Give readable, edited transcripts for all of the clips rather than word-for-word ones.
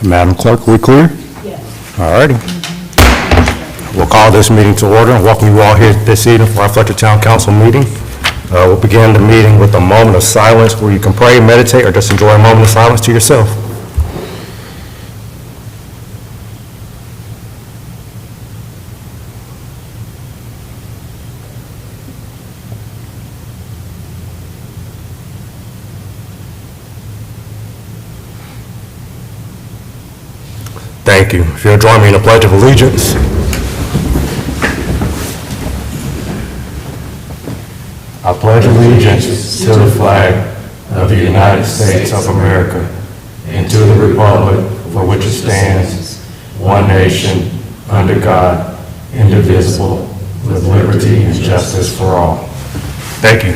Madam Clerk, we clear? Yes. All righty. We'll call this meeting to order and welcome you all here this evening for our Fletcher Town Council meeting. We'll begin the meeting with a moment of silence where you can pray, meditate, or just enjoy a moment of silence to yourself. Thank you. If you'll join me in a pledge of allegiance. I pledge allegiance to the flag of the United States of America and to the republic for which it stands, one nation, under God, indivisible, with liberty and justice for all. Thank you.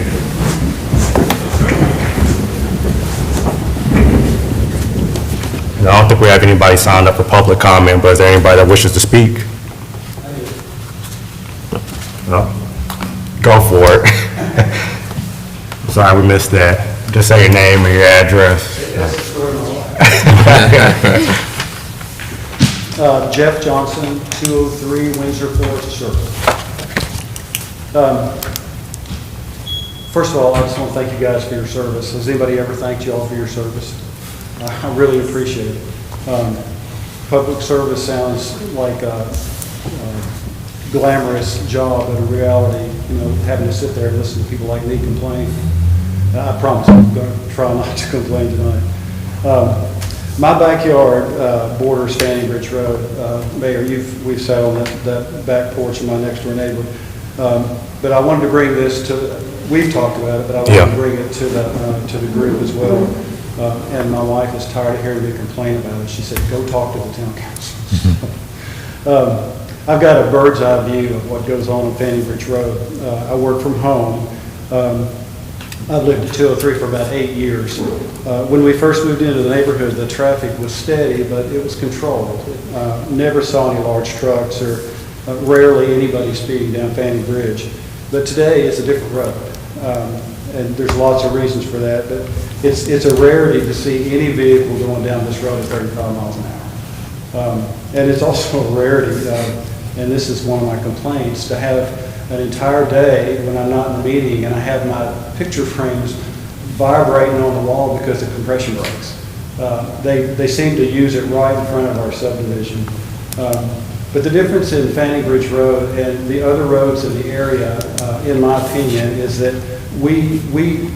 And I don't think we have anybody signed up for public comment, but is there anybody that wishes to speak? No? Go for it. Sorry, we missed that. Just say your name and your address. Jeff Johnson, 203 Windsor Forest Circle. First of all, I just want to thank you guys for your service. Has anybody ever thanked you all for your service? I really appreciate it. Public service sounds like a glamorous job, but in reality, having to sit there and listen to people like me complain. I promise I'm going to try not to complain tonight. My backyard borders Fanning Bridge Road. Mayor, we've sat on that back porch of my next door neighbor. But I wanted to bring this we've talked about it, but I wanted to bring it to the group as well. And my wife is tired of hearing me complain about it. She said, go talk to the town council. I've got a bird's eye view of what goes on Fanning Bridge Road. I work from home. I've lived at 203 for about 8 years. When we first moved into the neighborhood, the traffic was steady, but it was controlled. Never saw any large trucks or rarely anybody speeding down Fanning Bridge. But today it's a different road. And there's lots of reasons for that, but it's a rarity to see any vehicle going down this road at 35 miles an hour. And it's also a rarity, and this is one of my complaints, to have an entire day when I'm not in a meeting and I have my picture frames vibrating on the wall because of compression brakes. They seem to use it right in front of our subdivision. But the difference in Fanning Bridge Road and the other roads in the area, in my opinion, is that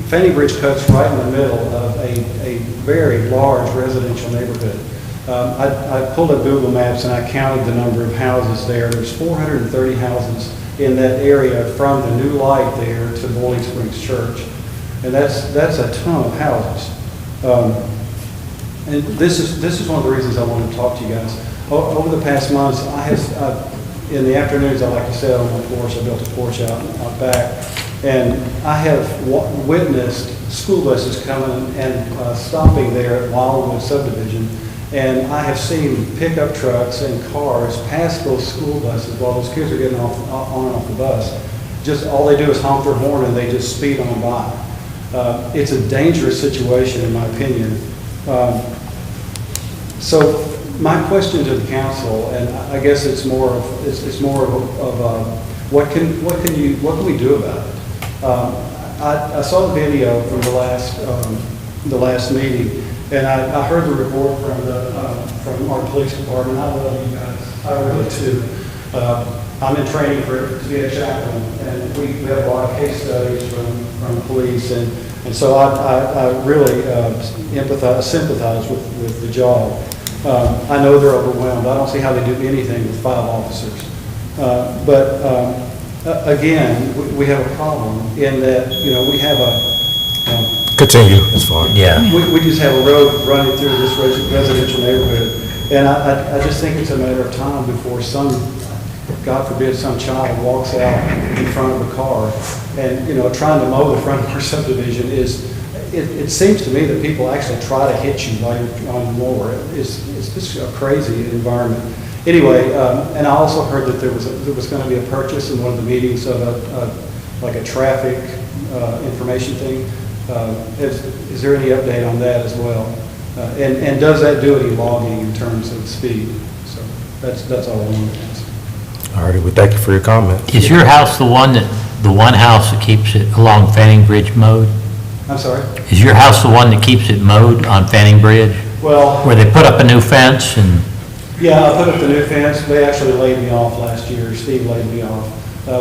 Fanning Bridge cuts right in the middle of a very large residential neighborhood. I pulled up Google Maps and I counted the number of houses there. There's 430 houses in that area from the new light there to Boiling Springs Church. And that's a ton of houses. And this is one of the reasons I wanted to talk to you guys. Over the past months, in the afternoons, I like to sit on my porch. I built a porch out back. And I have witnessed school buses coming and stopping there at Wildwood subdivision. And I have seen pickup trucks and cars pass those school buses while those kids are getting on and off the bus. Just all they do is honk their horn and they just speed on by. It's a dangerous situation in my opinion. So my question to the council, and I guess it's more of what can we do about it? I saw the video from the last meeting, and I heard the report from our police department. I love you guys, I really do. I'm in training to be a chaplain, and we have a lot of case studies from police, and so I really sympathize with the job. I know they're overwhelmed. I don't see how they do anything with 5 officers. Again, we have a problem in that, we have Continue, it's fine. Yeah. we just have a road running through this residential neighborhood. And I just think it's a matter of time before God forbid, some child walks out in front of a car and, trying to mow the front of our subdivision it seems to me that people actually try to hit you while you're on the mower. It's just a crazy environment. Anyway, and I also heard that there was going to be a purchase in one of the meetings of a traffic information thing. Is there any update on that as well? And does that do any logging in terms of speed? So that's all I wanted to ask. All righty, we thank you for your comment. Is your house the one house that keeps it along Fanning Bridge mowed? I'm sorry? Is your house the one that keeps it mowed on Fanning Bridge? Well, Where they put up a new fence and, yeah, I put up the new fence. They actually laid me off last year. Steve laid me off.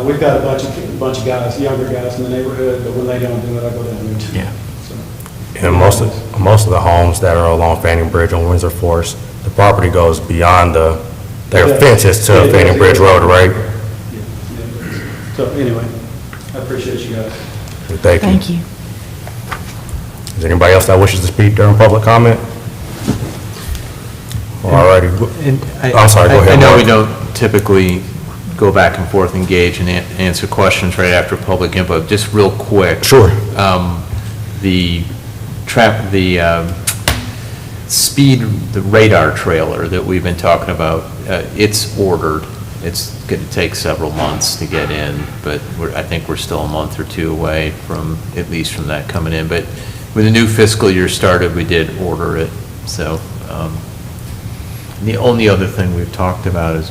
We've got a bunch of guys, younger guys in the neighborhood, but when they don't do it, I go down there too. Yeah. So, And most of the homes that are along Fanning Bridge on Windsor Forest, the property goes beyond their fences to Fanning Bridge Road, right? yeah. So anyway, I appreciate you guys. We thank you. Thank you. Is there anybody else that wishes to speak during public comment? All righty. I'm sorry, go ahead, I know Mark. we don't typically go back and forth, engage, and answer questions right after public input. Just real quick. Sure. The speed, the radar trailer that we've been talking about, it's ordered. It's going to take several months to get in, but I think we're still a month or two away from, at least from that coming in. But when the new fiscal year started, we did order it. So the only other thing we've talked about is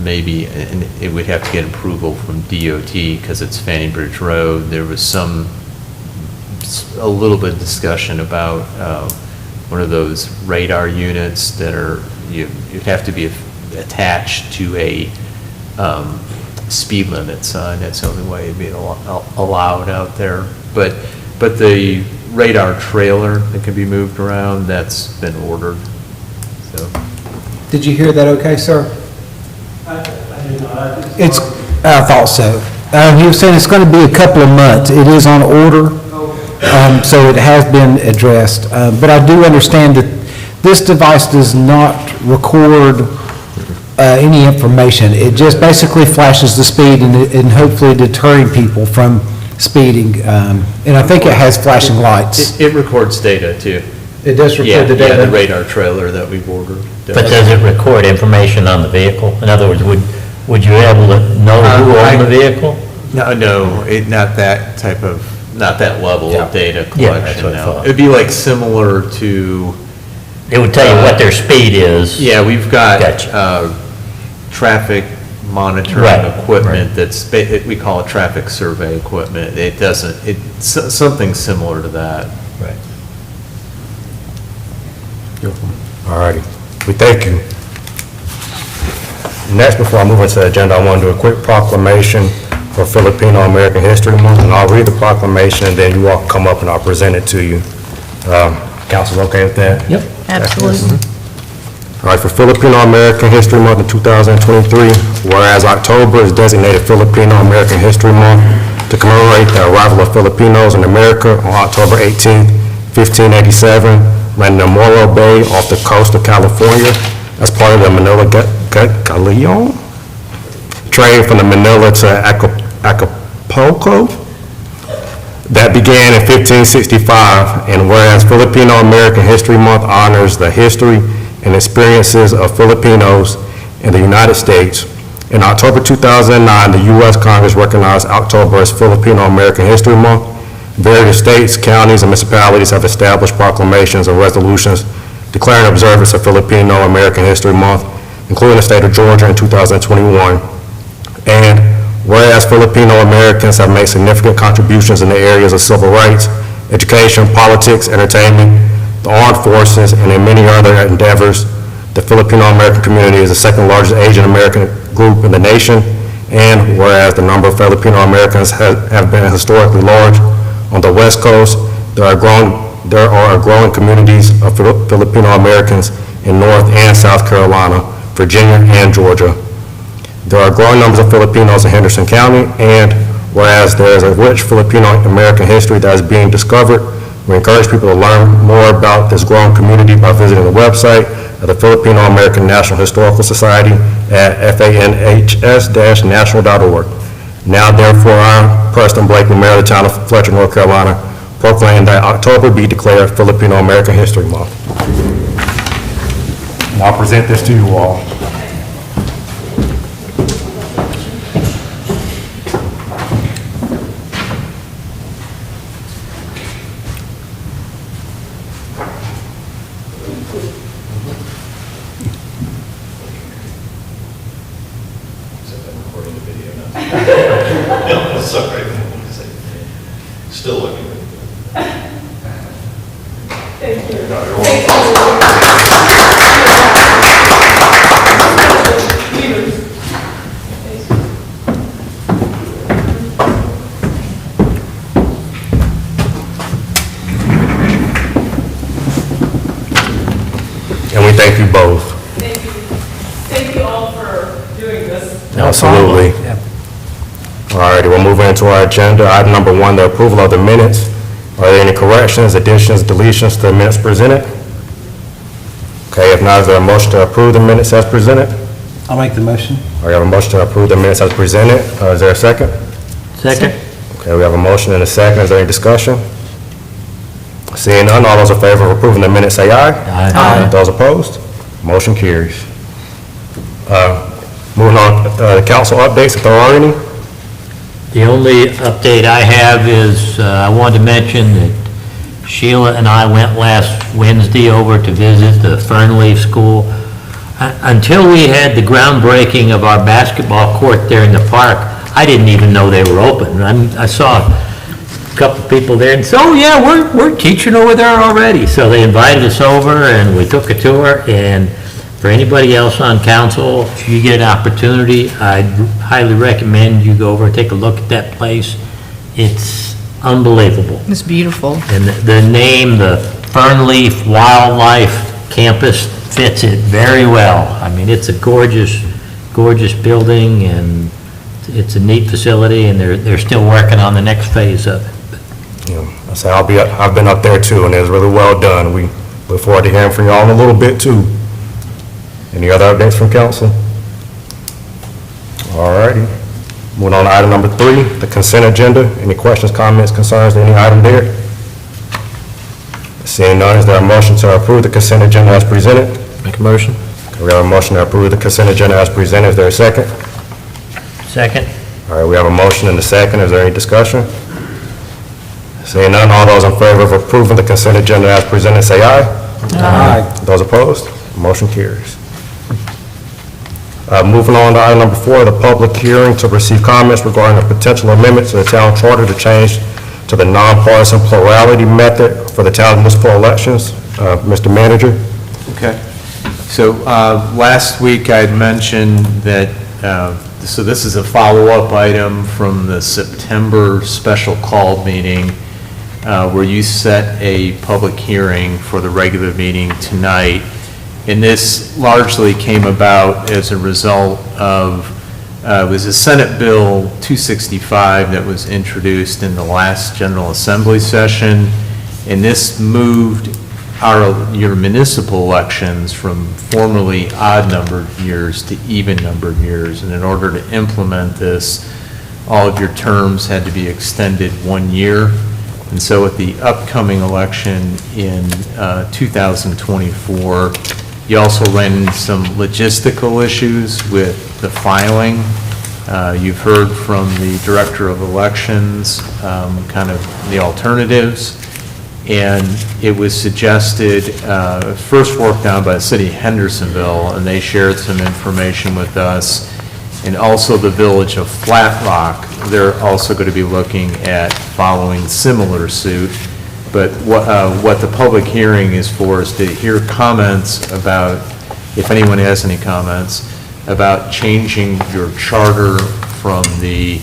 maybe, and it would have to get approval from DOT because it's Fanning Bridge Road. There was a little bit of discussion about one of those radar units that are, you'd have to be attached to a speed limit sign. That's the only way it'd be allowed out there. But the radar trailer that can be moved around, that's been ordered. So. Did you hear that okay, sir? I did not. I thought so. He was saying it's going to be a couple of months. It is on order, so it has been addressed. But I do understand that this device does not record any information. It just basically flashes the speed and hopefully deterring people from speeding. And I think it has flashing lights. It records data too. It does Yeah, record the data? yeah, the radar trailer that we've ordered. but does it record information on the vehicle? In other words, would you be able to know who owned the vehicle? No, not that type of, not that level Yeah. of data Yeah, collection, that's what I no. thought. It'd be like similar to, It would tell you what their speed is. yeah, we've got Gotcha. traffic monitoring Right, equipment right. that's, we call it traffic survey equipment. It's something similar to that. Right. All righty, we thank you. Next, before I move into the agenda, I want to do a quick proclamation for Filipino American History Month, and I'll read the proclamation, and then you all can come up and I'll present it to you. Council's okay with that? Yep. Absolutely. All right, for Filipino American History Month in 2023, whereas October is designated Filipino American History Month to commemorate the arrival of Filipinos in America on October 18, 1587, landing in Morro Bay off the coast of California as part of the Manila Galleon trade from the Manila to Acapulco that began in 1565, and whereas Filipino American History Month honors the history and experiences of Filipinos in the United States, in October 2009, the U.S. Congress recognized October as Filipino American History Month. Various states, counties, and municipalities have established proclamations and resolutions declaring observance of Filipino American History Month, including the state of Georgia in 2021. And whereas Filipino Americans have made significant contributions in the areas of civil rights, education, politics, entertainment, the armed forces, and in many other endeavors, the Filipino American community is the second largest Asian American group in the nation. And whereas the number of Filipino Americans have been historically large on the West Coast, there are growing communities of Filipino Americans in North and South Carolina, Virginia, and Georgia. There are growing numbers of Filipinos in Henderson County, and whereas there is a rich Filipino American history that is being discovered, we encourage people to learn more about this growing community by visiting the website of the Filipino American National Historical Society at fanhs-national.org. Now, therefore, I, Preston Blakely, Mayor of the Town of Fletcher, North Carolina, proclaim that October be declared Filipino American History Month. And I'll present this to you all. sorry. Still looking good. Thank you. No, you're welcome. And we thank you both. Thank you. Thank you all for doing this. Absolutely. All righty, we'll move into our agenda. Item number 1, the approval of the minutes. Are there any corrections, additions, deletions to the minutes presented? Okay, if not, is there a motion to approve the minutes as presented? I'll make the motion. We have a motion to approve the minutes as presented. Is there a second? Second? Okay, we have a motion and a second. Is there any discussion? Seeing none, all those in favor of approving the minutes say aye. Aye. Those opposed? Motion carries. Moving on, the council updates, if there are any. The only update I have is, I wanted to mention that Sheila and I went last Wednesday over to visit the Fernleaf School. Until we had the groundbreaking of our basketball court there in the park, I didn't even know they were open. I saw a couple people there and said, oh yeah, we're teaching over there already. So they invited us over and we took a tour, and for anybody else on council, if you get an opportunity, I'd highly recommend you go over and take a look at that place. It's unbelievable. It's beautiful. And the name, the Fernleaf Wildlife Campus, fits it very well. I mean, it's a gorgeous, gorgeous building, and it's a neat facility, and they're still working on the next phase of it. I say I've been up there too, and it was really well done. We look forward to hearing from y'all in a little bit too. Any other updates from council? All righty. Moving on to item number 3, the consent agenda. Any questions, comments, concerns to any item there? Seeing none, is there a motion to approve the consent agenda as presented? Make a motion? Okay, we have a motion to approve the consent agenda as presented. Is there a second? Second? All right, we have a motion and a second. Is there any discussion? Seeing none, all those in favor of approving the consent agenda as presented, say aye. Aye. Those opposed? Motion carries. Moving on to item number 4, the public hearing to receive comments regarding a potential amendment to the town charter to change to the nonpartisan plurality method for the town municipal elections. Mr. Manager? Okay. So last week I had mentioned that, so this is a follow-up item from the September special call meeting where you set a public hearing for the regular meeting tonight. And this largely came about as a result of, it was a Senate Bill 265 that was introduced in the last General Assembly session. And this moved your municipal elections from formerly odd-numbered years to even-numbered years. And in order to implement this, all of your terms had to be extended 1 year. And so at the upcoming election in 2024, you also ran into some logistical issues with the filing. You've heard from the Director of Elections, kind of the alternatives. And it was suggested, first worked on by the City of Hendersonville, and they shared some information with us. And also the Village of Flat Rock, they're also going to be looking at following similar suit. But what the public hearing is for is to hear comments about, if anyone has any comments, about changing your charter from the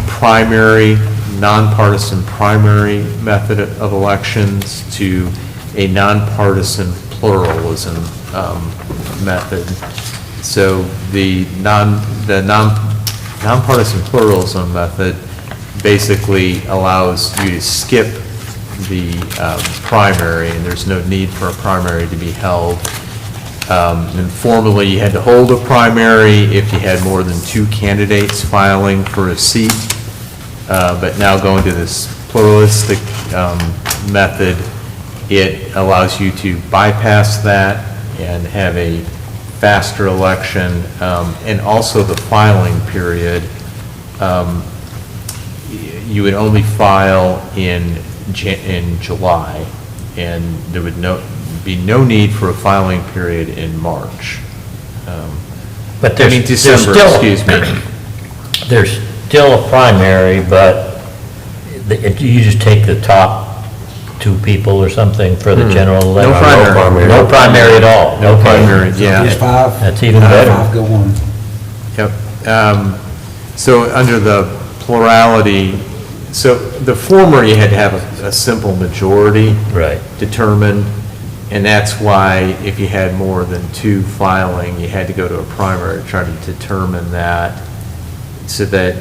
primary, nonpartisan primary method of elections to a nonpartisan pluralism method. So the nonpartisan pluralism method basically allows you to skip the primary, and there's no need for a primary to be held. And formerly, you had to hold a primary if you had more than 2 candidates filing for a seat. But now going to this pluralistic method, it allows you to bypass that and have a faster election, and also the filing period. You would only file in July, and there would be no need for a filing period in March. But I mean, December, excuse me. There's still a primary, but you just take the top 2 people or something for the general election? No primary. No primary at all? No Okay. primary, yeah. There's 5. That's even better. 5 go on. Yep. So under the plurality, so the former, you had to have a simple majority Right. determined, and that's why if you had more than 2 filing, you had to go to a primary to try to determine that, so that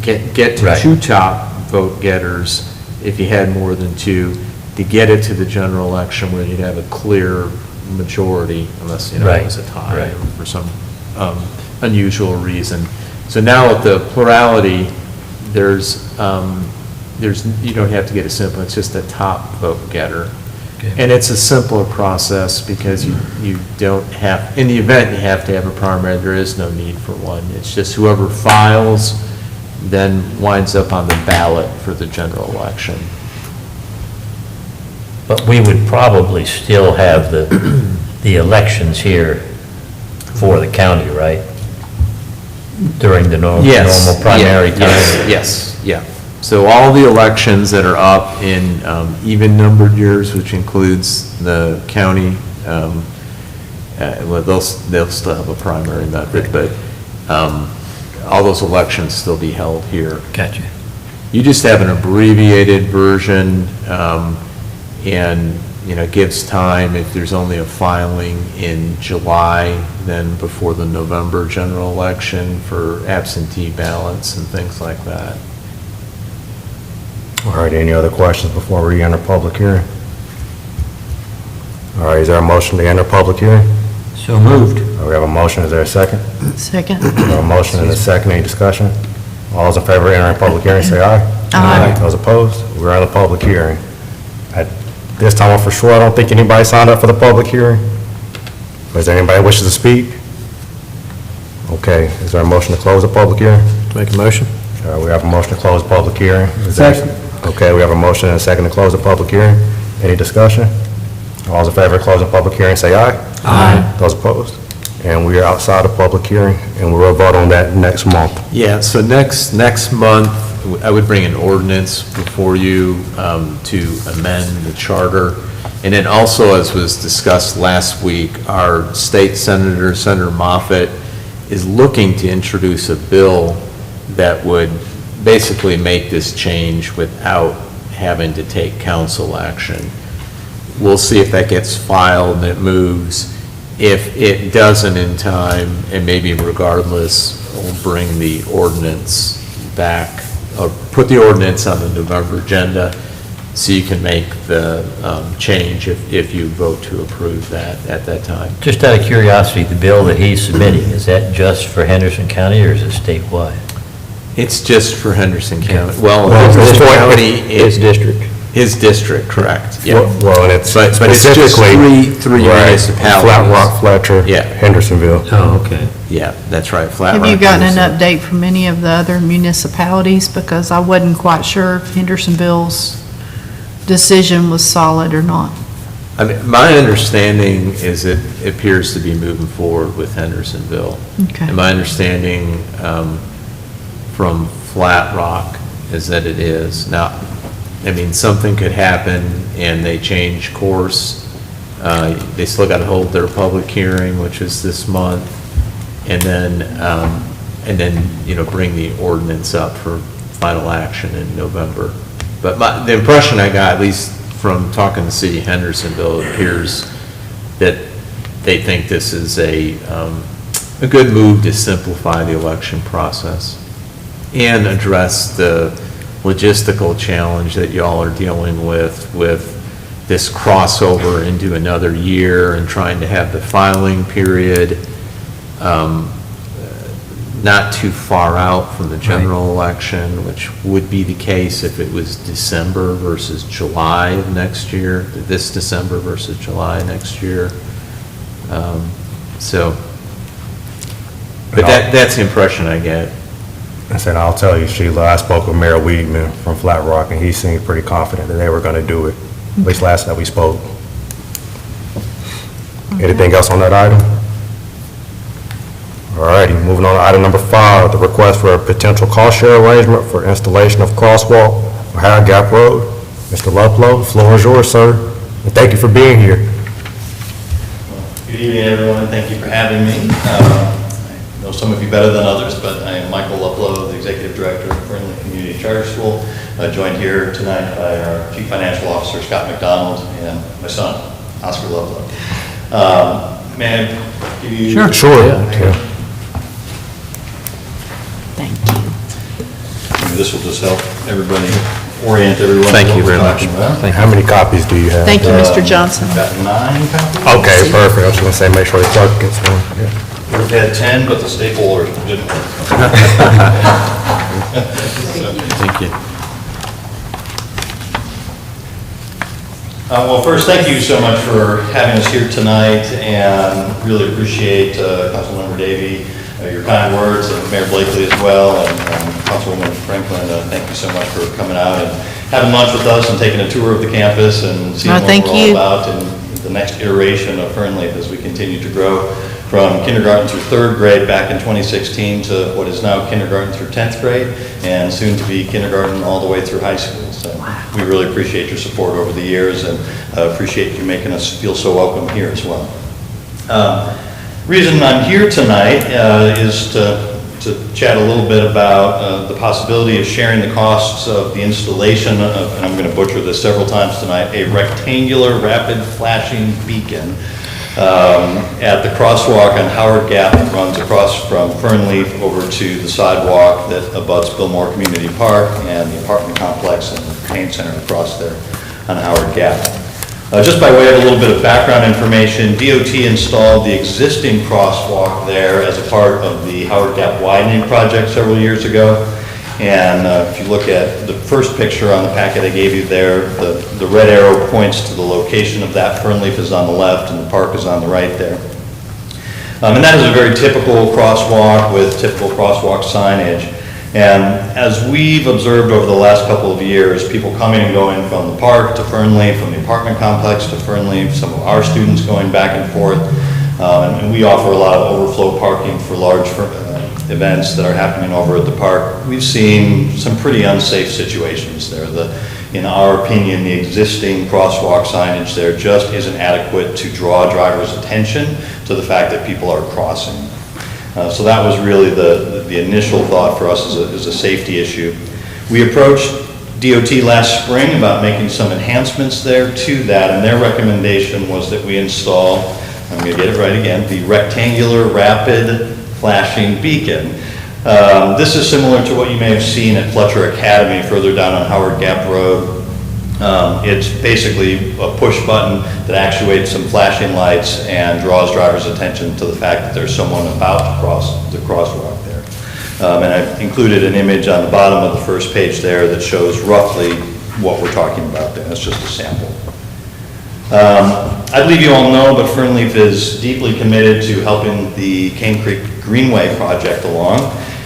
get to Right. 2 top vote getters if you had more than 2, to get it to the general election where you'd have a clear majority, unless, it Right. was a tie Right. for some unusual reason. So now with the plurality, you don't have to get a simple, it's just a top vote getter. Okay. And it's a simpler process because you don't have, in the event you have to have a primary, there is no need for one. It's just whoever files then winds up on the ballot for the general election. But we would probably still have the elections here for the county, right? During the normal primary time? Yes, yeah. So all the elections that are up in even-numbered years, which includes the county, well, they'll still have a primary method, but all those elections still be held here. Gotcha. You just have an abbreviated version, and, it gives time, if there's only a filing in July, then before the November general election for absentee ballots and things like that. All right, any other questions before we enter public hearing? All right, is there a motion to enter public hearing? So moved. We have a motion, is there a second? Second. We have a motion and a second, any discussion? All those in favor of entering public hearing, say aye. Aye. Those opposed? We're in the public hearing. At this time, for sure, I don't think anybody signed up for the public hearing. Is there anybody who wishes to speak? Okay, is there a motion to close the public hearing? Make a motion? We have a motion to close the public hearing. Is there- Second. Okay, we have a motion and a second to close the public hearing. Any discussion? All those in favor of closing the public hearing, say aye. Aye. Those opposed? And we are outside of public hearing, and we'll vote on that next month. Yeah, so next month, I would bring an ordinance before you to amend the charter. And then also, as was discussed last week, our state senator, Senator Moffett, is looking to introduce a bill that would basically make this change without having to take council action. We'll see if that gets filed and it moves. If it doesn't in time, and maybe regardless, we'll bring the ordinance back, or put the ordinance on the November agenda, so you can make the change if you vote to approve that at that time. Just out of curiosity, the bill that he's submitting, is that just for Henderson County or is it statewide? It's just for Henderson County. Well, Well, Henderson it's- County is district. his district, correct? Yeah. Well, and it's But it's just specifically... three Right, municipalities. Flat Rock, Fletcher, Yeah. Hendersonville. Oh, okay. Yeah, that's right, Flat Rock. Have you gotten an Henderson. update from any of the other municipalities? Because I wasn't quite sure if Hendersonville's decision was solid or not. I mean, my understanding is it appears to be moving forward with Hendersonville. Okay. And my understanding from Flat Rock is that it is. Now, I mean, something could happen and they change course. They still got to hold their public hearing, which is this month, and then, bring the ordinance up for final action in November. But the impression I got, at least from talking to City of Hendersonville, it appears that they think this is a good move to simplify the election process and address the logistical challenge that y'all are dealing with this crossover into another year and trying to have the filing period not too far out from the general election, which would be the case if it was December versus July of next year, this December versus July next year. But that's the impression I get. I said, I'll tell you, Sheila, I spoke with Mayor Weedman from Flat Rock, and he seemed pretty confident that they were going to do it, at least last time we spoke. Anything else on that item? All righty, moving on to item number 5, the request for a potential cost share arrangement for installation of crosswalk on Howard Gap Road. Mr. Luplow, the floor is yours, sir, and thank you for being here. Good evening, everyone. Thank you for having me. I know some of you better than others, but I am Michael Luplow, the Executive Director of Fernley Community Charter School, joined here tonight by our Chief Financial Officer, Scott McDonald, and my son, Oscar Luplow. May I give you? Sure. Thank you. This will just help everybody, orient everyone. Thank to you what we're very much. talking about. How many copies do you have? Thank you, Mr. Johnson. Got 9 copies. Okay, perfect. I was going to say, make sure the clerk gets one. Yeah. We've had 10, but the stapler didn't work. Thank you. Well, first, thank you so much for having us here tonight, and really appreciate Councilmember Davey, your kind words, and Mayor Blakely as well, and Councilwoman Franklin. Thank you so much for coming out and having lunch with us and taking a tour of the campus and seeing No, what thank we're you. all about and the next iteration of Fernley as we continue to grow from kindergarten through 3rd grade back in 2016 to what is now kindergarten through 10th grade, and soon to be kindergarten all the way through high school. So we really appreciate your support over the years, and appreciate you making us feel so welcome here as well. Reason I'm here tonight is to chat a little bit about the possibility of sharing the costs of the installation of, and I'm going to butcher this several times tonight, a rectangular rapid flashing beacon at the crosswalk on Howard Gap that runs across from Fernleaf over to the sidewalk that abuts Billmore Community Park and the apartment complex and the Pain Center across there on Howard Gap. Just by way of a little bit of background information, DOT installed the existing crosswalk there as a part of the Howard Gap widening project several years ago. And if you look at the first picture on the packet I gave you there, the red arrow points to the location of that. Fernleaf is on the left and the park is on the right there. And that is a very typical crosswalk with typical crosswalk signage. And as we've observed over the last couple of years, people coming and going from the park to Fernleaf, from the apartment complex to Fernleaf, some of our students going back and forth, and we offer a lot of overflow parking for large events that are happening over at the park. We've seen some pretty unsafe situations there. In our opinion, the existing crosswalk signage there just isn't adequate to draw drivers' attention to the fact that people are crossing. So that was really the initial thought for us as a safety issue. We approached DOT last spring about making some enhancements there to that, and their recommendation was that we install, I'm going to get it right again, the rectangular rapid flashing beacon. This is similar to what you may have seen at Fletcher Academy further down on Howard Gap Road. It's basically a push button that actuates some flashing lights and draws drivers' attention to the fact that there's someone about to cross the crosswalk there. And I've included an image on the bottom of the first page there that shows roughly what we're talking about there. That's just a sample. I believe you all know, but Fernleaf is deeply committed to helping the Cane Creek Greenway project along,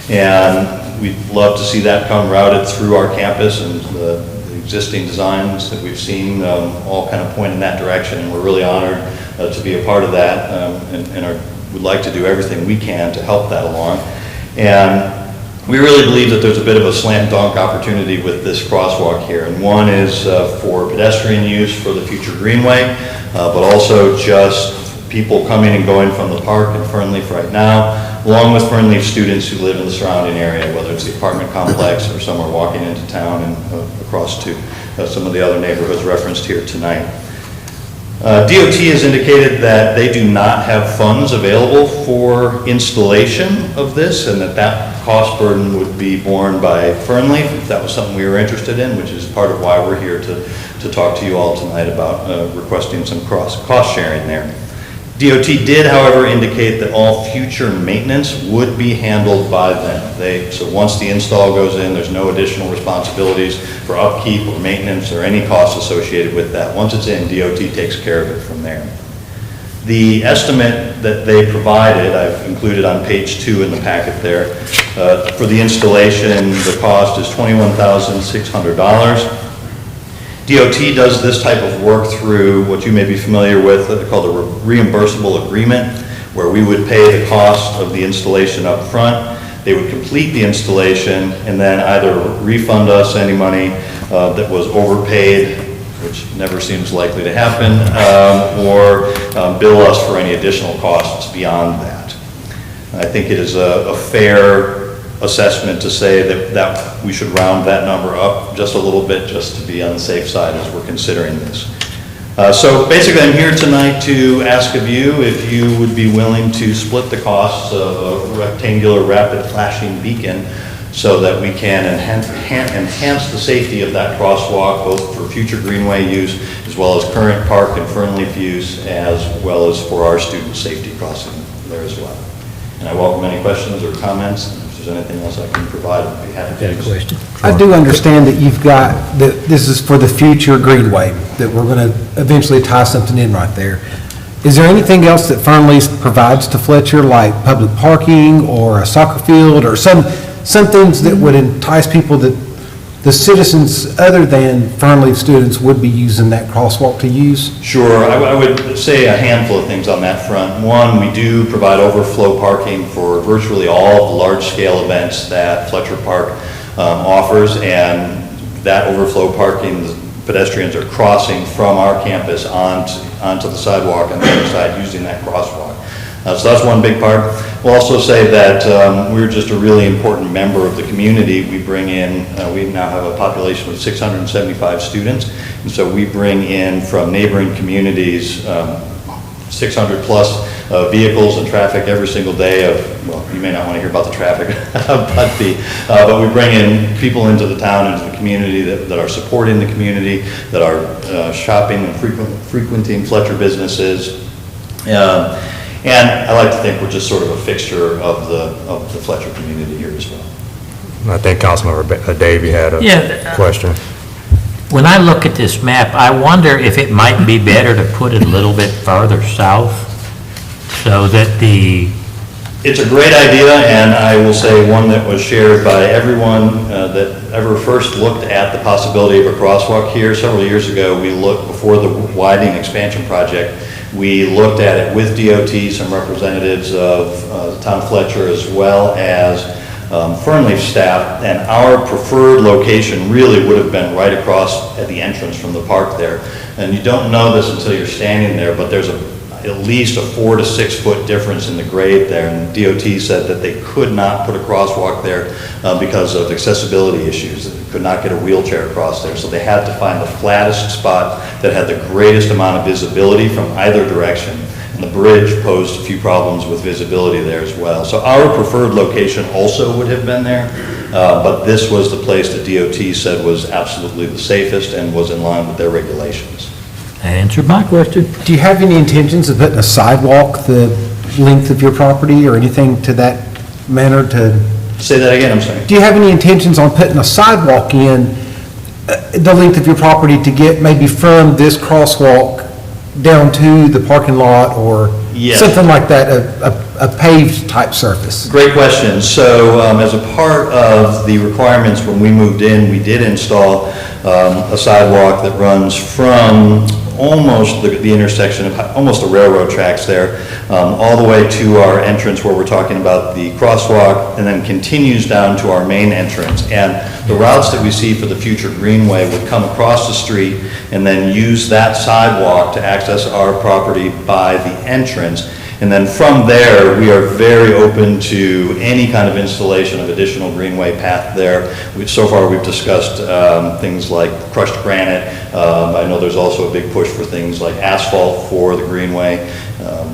and we'd love to see that come routed through our campus, and the existing designs that we've seen all kind of point in that direction, and we're really honored to be a part of that, and would like to do everything we can to help that along. And we really believe that there's a bit of a slam dunk opportunity with this crosswalk here, and one is for pedestrian use for the future greenway, but also just people coming and going from the park in Fernleaf right now, along with Fernleaf students who live in the surrounding area, whether it's the apartment complex or somewhere walking into town and across to some of the other neighborhoods referenced here tonight. DOT has indicated that they do not have funds available for installation of this, and that cost burden would be borne by Fernleaf if that was something we were interested in, which is part of why we're here to talk to you all tonight about requesting some cost sharing there. DOT did, however, indicate that all future maintenance would be handled by them. So once the install goes in, there's no additional responsibilities for upkeep or maintenance or any costs associated with that. Once it's in, DOT takes care of it from there. The estimate that they provided, I've included on page 2 in the packet there, for the installation, the cost is $21,600. DOT does this type of work through what you may be familiar with, called a reimbursable agreement, where we would pay the cost of the installation up front. They would complete the installation and then either refund us any money that was overpaid, which never seems likely to happen, or bill us for any additional costs beyond that. I think it is a fair assessment to say that we should round that number up just a little bit, just to be on the safe side as we're considering this. So basically, I'm here tonight to ask of you if you would be willing to split the costs of a rectangular rapid flashing beacon so that we can enhance the safety of that crosswalk, both for future greenway use as well as current park and Fernleaf use, as well as for our student safety crossing there as well. And I welcome any questions or comments. If there's anything else I can provide, I'd be happy to. Got a question? I do understand that you've got, that this is for the future greenway, that we're going to eventually tie something in right there. Is there anything else that Fernleaf provides to Fletcher, like public parking or a soccer field, or some things that would entice people that the citizens other than Fernleaf students would be using that crosswalk to use? Sure, I would say a handful of things on that front. One, we do provide overflow parking for virtually all of the large-scale events that Fletcher Park offers, and that overflow parking, pedestrians are crossing from our campus onto the sidewalk on the other side using that crosswalk. So that's one big part. We'll also say that we're just a really important member of the community. We bring in, we now have a population of 675 students, and so we bring in from neighboring communities 600 plus vehicles and traffic every single day of, well, you may not want to hear about the traffic, but we bring in people into the town, into the community that are supporting the community, that are shopping and frequenting Fletcher businesses. And I like to think we're just sort of a fixture of the Fletcher community here as well. I think Councilmember Davey had a question. When I look at this map, I wonder if it might be better to put it a little bit farther south so that the... It's a great idea, and I will say one that was shared by everyone that ever first looked at the possibility of a crosswalk here. Several years ago, we looked, before the widening expansion project, we looked at it with DOT, some representatives of the town of Fletcher, as well as Fernleaf staff, and our preferred location really would have been right across at the entrance from the park there. And you don't know this until you're standing there, but there's at least a 4 to 6 foot difference in the grade there, and DOT said that they could not put a crosswalk there because of accessibility issues. They could not get a wheelchair across there, so they had to find the flattest spot that had the greatest amount of visibility from either direction. And the bridge posed a few problems with visibility there as well. So our preferred location also would have been there, but this was the place that DOT said was absolutely the safest and was in line with their regulations. That answered my question. Do you have any intentions of putting a sidewalk the length of your property or anything to that manner to? Say that again, I'm sorry. Do you have any intentions on putting a sidewalk in the length of your property to get maybe from this crosswalk down to the parking lot or Yes. something like that, a paved type surface? Great question. So as a part of the requirements when we moved in, we did install a sidewalk that runs from almost the intersection of almost the railroad tracks there, all the way to our entrance where we're talking about the crosswalk, and then continues down to our main entrance. And the routes that we see for the future greenway would come across the street and then use that sidewalk to access our property by the entrance. And then from there, we are very open to any kind of installation of additional greenway path there. So far, we've discussed things like crushed granite. I know there's also a big push for things like asphalt for the greenway,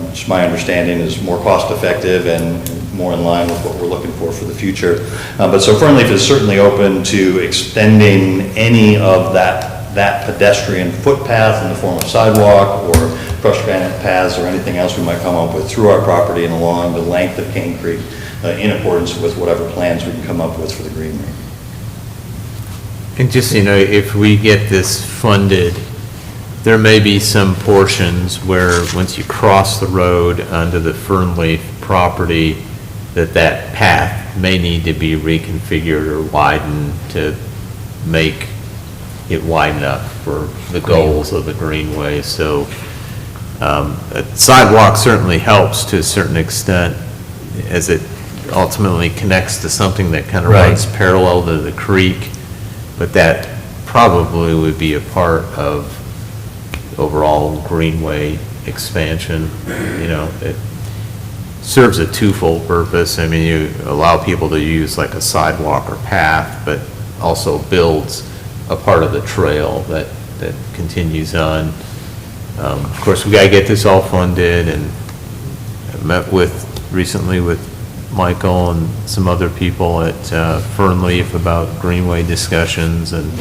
which my understanding is more cost-effective and more in line with what we're looking for the future. But so Fernleaf is certainly open to extending any of that pedestrian footpath in the form of sidewalk or crushed granite paths or anything else we might come up with through our property and along the length of Cane Creek in accordance with whatever plans we can come up with for the greenway. And just, if we get this funded, there may be some portions where, once you cross the road onto the Fernleaf property, that path may need to be reconfigured or widened to make it wide enough for the goals of the greenway. So A sidewalk certainly helps to a certain extent as it ultimately connects to something that kind of Right. runs parallel to the creek, but that probably would be a part of overall greenway expansion. You know, it serves a twofold purpose. I mean, you allow people to use like a sidewalk or path, but also builds a part of the trail that continues on. Of course, we gotta get this all funded, and I met recently with Michael and some other people at Fernleaf about greenway discussions, and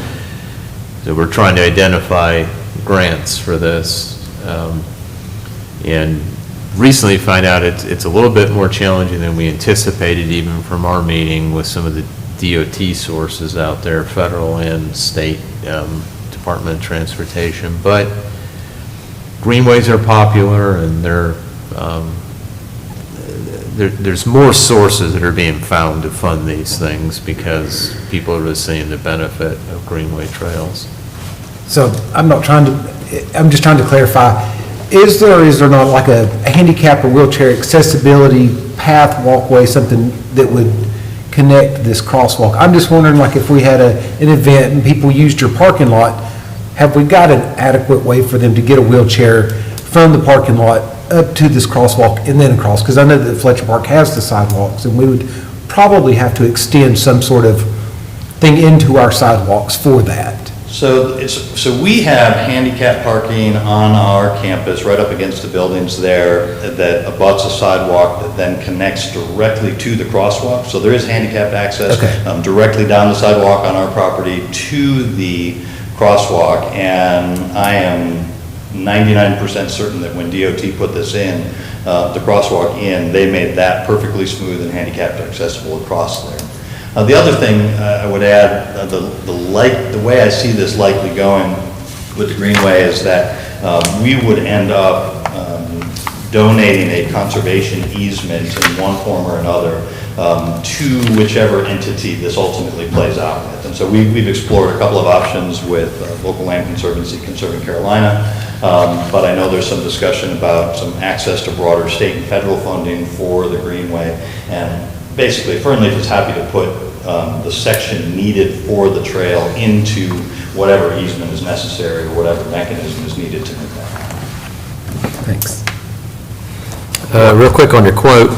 so we're trying to identify grants for this. And recently find out it's a little bit more challenging than we anticipated even from our meeting with some of the DOT sources out there, federal and state Department of Transportation. But greenways are popular, and there's more sources that are being found to fund these things because people are really seeing the benefit of greenway trails. So I'm just trying to clarify, is there or is there not like a handicap or wheelchair accessibility path, walkway, something that would connect this crosswalk? I'm just wondering, like, if we had an event and people used your parking lot, have we got an adequate way for them to get a wheelchair from the parking lot up to this crosswalk and then across? Because I know that Fletcher Park has the sidewalks, and we would probably have to extend some sort of thing into our sidewalks for that. So we have handicap parking on our campus, right up against the buildings there, that abuts a sidewalk that then connects directly to the crosswalk. So there is handicap access directly down the sidewalk on our property to the crosswalk, and I am 99% certain that when DOT put this in, the crosswalk in, they made that perfectly smooth and handicapped accessible across there. The other thing I would add, the way I see this likely going with the Greenway is that we would end up donating a conservation easement in one form or another to whichever entity this ultimately plays out with. And so we've explored a couple of options with local land conservancy, Conserving Carolina, but I know there's some discussion about some access to broader state and federal funding for the Greenway. And basically, Fernleaf is happy to put the section needed for the trail into whatever easement is necessary or whatever mechanism is needed to make that happen. Thanks. Real quick on your quote,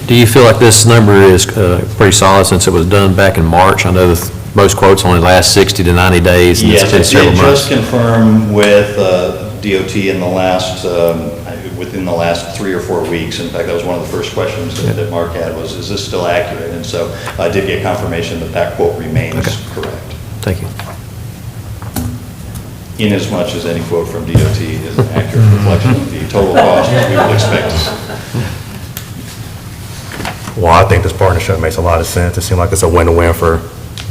do you feel like this number is pretty solid since it was done back in March? I know that most quotes only last 60 to 90 days. And Yes, it's been I several did months. just confirm with DOT in the last, within the last 3 or 4 weeks. In fact, that was one of the first questions that Mark had was, is this still accurate? And so I did get confirmation that that quote remains correct. Thank you. Inasmuch as any quote from DOT is an accurate reflection of the total cost we would expect to see. Well, I think this partnership makes a lot of sense. It seems like it's a win-win for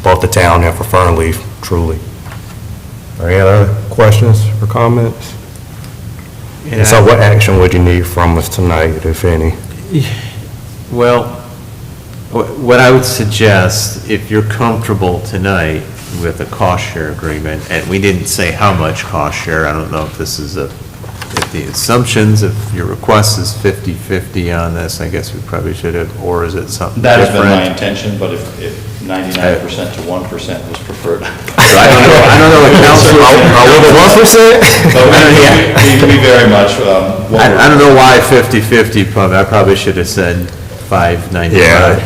both the town and for Fernleaf, truly. Are any other questions or comments? And so what action would you need from us tonight, if any? Well, what I would suggest, if you're comfortable tonight with a cost share agreement, and we didn't say how much cost share, I don't know if this is if the assumptions, if your request is 50/50 on this, I guess we probably should have, or is it something That has different? been my intention, but if 99% to 1% was preferred. I don't know what council. We very much. I don't know why 50/50, probably, I probably should have said 5.95.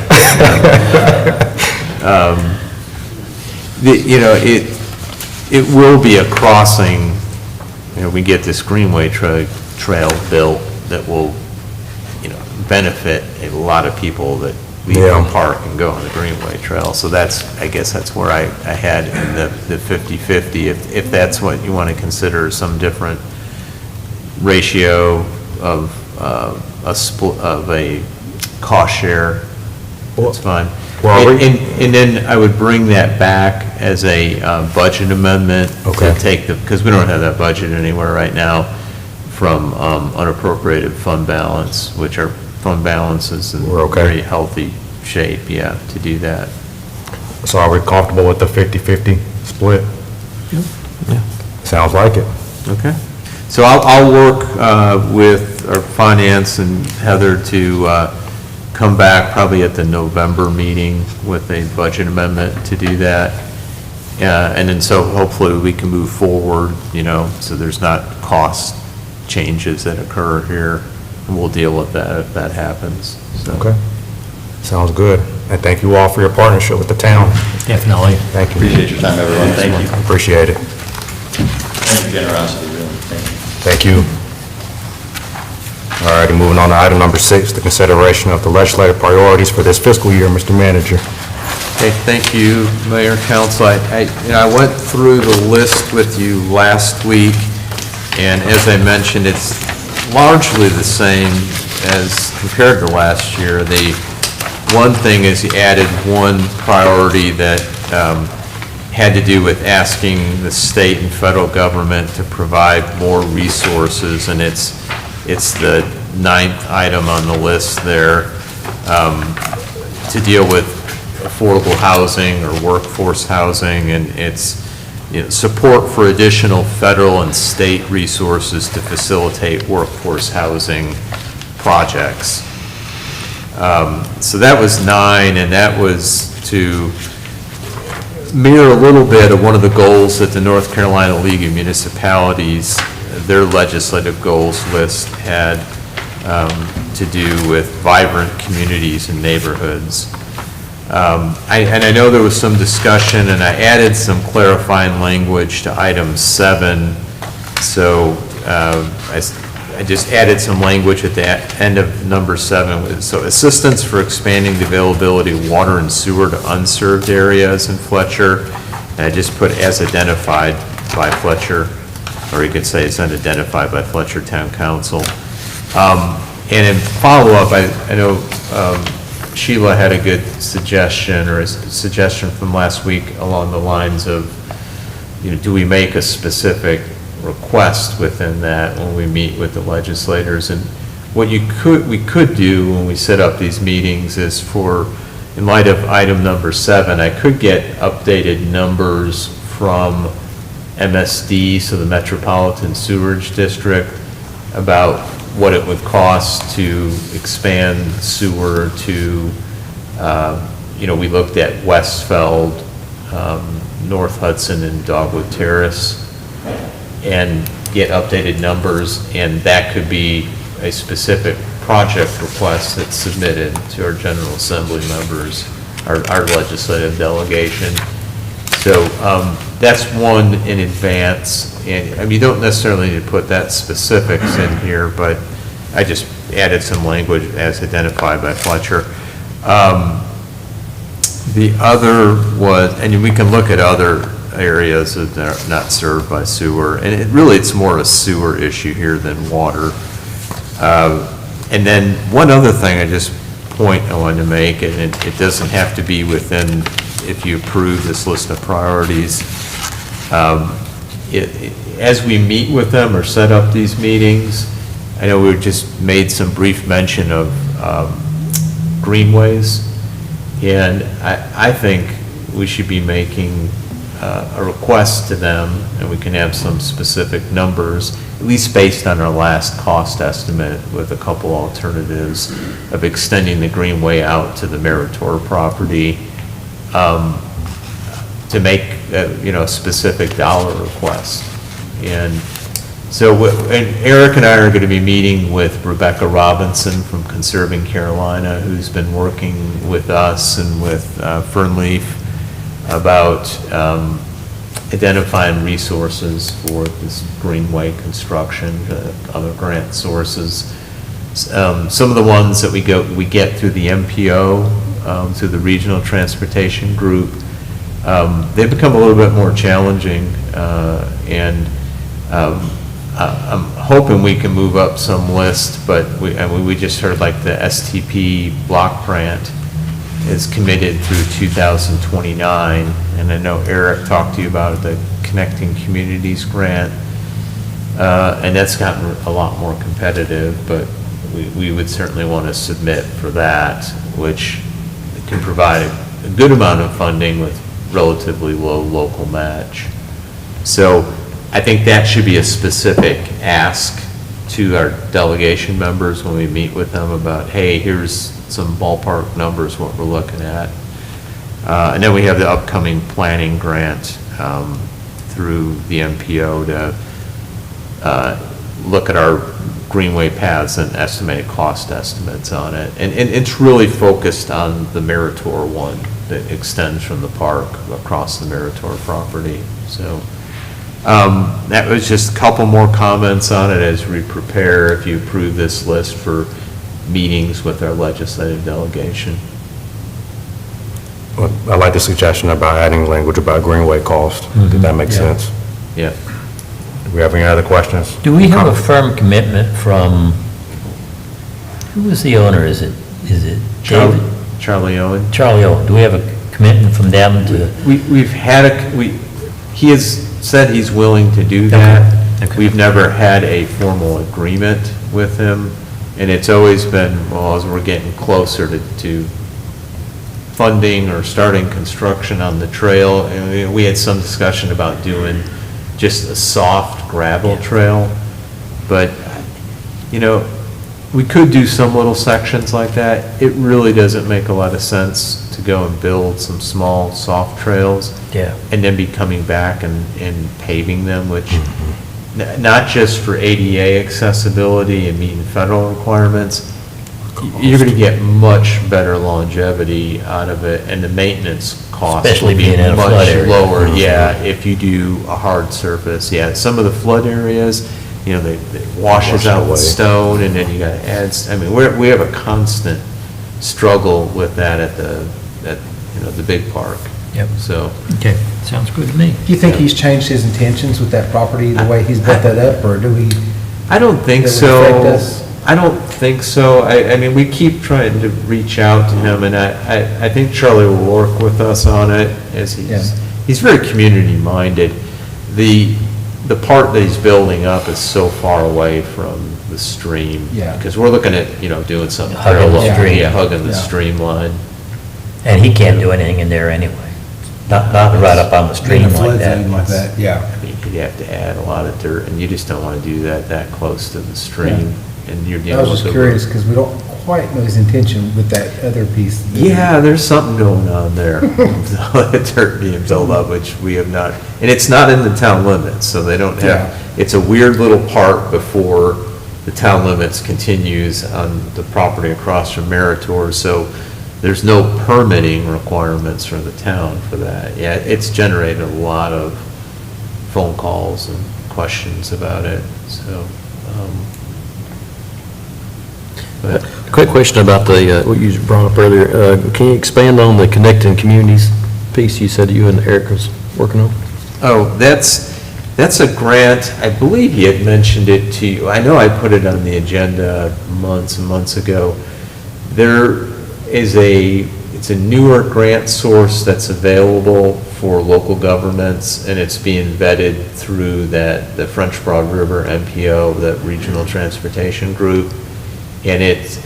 It will be a crossing, we get this Greenway trail built that will, benefit a lot of people that leave the park and go on the Greenway Trail. So I guess that's where I had in the 50/50, if that's what you want to consider, some different ratio of a split, of a cost share, that's fine. And then I would bring that back as a budget amendment to take because we don't have that budget anywhere right now, from unappropriated fund balance, which are fund balances in very healthy shape, to do that. So are we comfortable with the 50/50 split? Yeah. Sounds like it. Okay. So I'll work with our finance and Heather to come back probably at the November meeting with a budget amendment to do that. And then so hopefully we can move forward, so there's not cost changes that occur here. And we'll deal with that if that happens. So. Okay. Sounds good. And thank you all for your partnership with the town. Definitely. Thank you. Appreciate your time, everyone. Thank you. I appreciate it. And your generosity, really. Thank you. Thank you. All righty, moving on to item number 6, the consideration of the legislative priorities for this fiscal year, Mr. Manager. Okay, thank you, Mayor and Council. I went through the list with you last week, and as I mentioned, it's largely the same as compared to last year. The one thing is you added one priority that had to do with asking the state and federal government to provide more resources, and it's the 9th item on the list there, to deal with affordable housing or workforce housing, and it's support for additional federal and state resources to facilitate workforce housing projects. So that was 9, and that was to mirror a little bit of one of the goals that the North Carolina League of Municipalities, their legislative goals list had to do with vibrant communities and neighborhoods. And I know there was some discussion, and I added some clarifying language to item 7. So I just added some language at the end of number 7. So assistance for expanding the availability of water and sewer to unserved areas in Fletcher. And I just put as identified by Fletcher, or you could say it's unidentified by Fletcher Town Council. And in follow-up, I know Sheila had a good suggestion, or a suggestion from last week along the lines of, do we make a specific request within that when we meet with the legislators? And what we could do when we set up these meetings is in light of item number 7, I could get updated numbers from MSD, so the Metropolitan Sewerage District, about what it would cost to expand sewer to, we looked at Westfeld, North Hudson, and Dogwood Terrace, and get updated numbers, and that could be a specific project request that's submitted to our General Assembly members, our legislative delegation. So that's one in advance, and you don't necessarily need to put that specifics in here, but I just added some language as identified by Fletcher. The other was, and we can look at other areas that are not served by sewer, and it's more a sewer issue here than water. And then one other thing I wanted to make, and it doesn't have to be within, if you approve this list of priorities, as we meet with them or set up these meetings, I know we just made some brief mention of greenways, and I think we should be making a request to them, and we can have some specific numbers, at least based on our last cost estimate, with a couple alternatives of extending the greenway out to the Meritor property, to make a specific dollar request. And so, and Eric and I are going to be meeting with Rebecca Robinson from Conserving Carolina, who's been working with us and with Fernleaf about identifying resources for this greenway construction, other grant sources. Some of the ones that we get through the MPO, through the Regional Transportation Group, they've become a little bit more challenging, and I'm hoping we can move up some list, but we just heard like the STP block grant is committed through 2029, and I know Eric talked to you about the Connecting Communities grant, and that's gotten a lot more competitive, but we would certainly want to submit for that, which can provide a good amount of funding with relatively low local match. So I think that should be a specific ask to our delegation members when we meet with them about, hey, here's some ballpark numbers, what we're looking at. And then we have the upcoming planning grant through the MPO to look at our greenway paths and estimated cost estimates on it. And it's really focused on the Meritor one that extends from the park across the Meritor property. So that was just a couple more comments on it as we prepare, if you approve this list for meetings with our legislative delegation. Well, I like the suggestion about adding language about greenway cost. Did that make Yeah. sense? Yeah. Do we have any other questions? Do we have a firm commitment from, who was the owner? Is it David? Charlie Owen? Charlie Owen. Do we have a commitment from them to? We've had he has said he's willing to do that. Okay. We've never had a formal agreement with him, and it's always been, well, as we're getting closer to funding or starting construction on the trail, and we had some discussion about doing just a soft gravel trail, but, we could do some little sections like that. It really doesn't make a lot of sense to go and build some small, soft trails. Yeah. And then be coming back and paving them, which, not just for ADA accessibility and meeting federal requirements, you're going to get much better longevity out of it, and the maintenance costs Especially will be being in a flood much area. lower, yeah, if you do a hard surface. Yeah, some of the flood areas, they washes out with stone, and then you got to add, we have a constant struggle with that at the big park. Yep. So, Okay, sounds good to me. Do you think he's changed his intentions with that property, the way he's built that up, or do we? I don't think That would so. affect us? I don't think so. I mean, we keep trying to reach out to him, and I think Charlie will work with us on it, as he's very community-minded. The part that he's building up is so far away from the stream. Yeah. Because we're looking at, doing something Hugging the parallel. stream. Yeah, hugging the Yeah. streamline. And he can't do anything in there anyway. Not right up on the stream In a like flood that. zone like that, yeah. I mean, you'd have to add a lot of dirt, and you just don't want to do that close to the stream. And you're I dealing was with just the- curious, because we don't quite know his intention with that other piece. Yeah, there's something going on there. The dirt being built up, which we have not, and it's not in the town limits, so they don't Yeah. have, it's a weird little part before the town limits continues on the property across from Meritor, so there's no permitting requirements for the town for that. Yeah, it's generated a lot of phone calls and questions about it, so. But Quick question about what you brought up earlier. Can you expand on the connecting communities piece you said you and Eric was working on? Oh, that's a grant, I believe he had mentioned it to you. I know I put it on the agenda months and months ago. There is it's a newer grant source that's available for local governments, and it's being vetted through the French Broad River MPO, the Regional Transportation Group. And its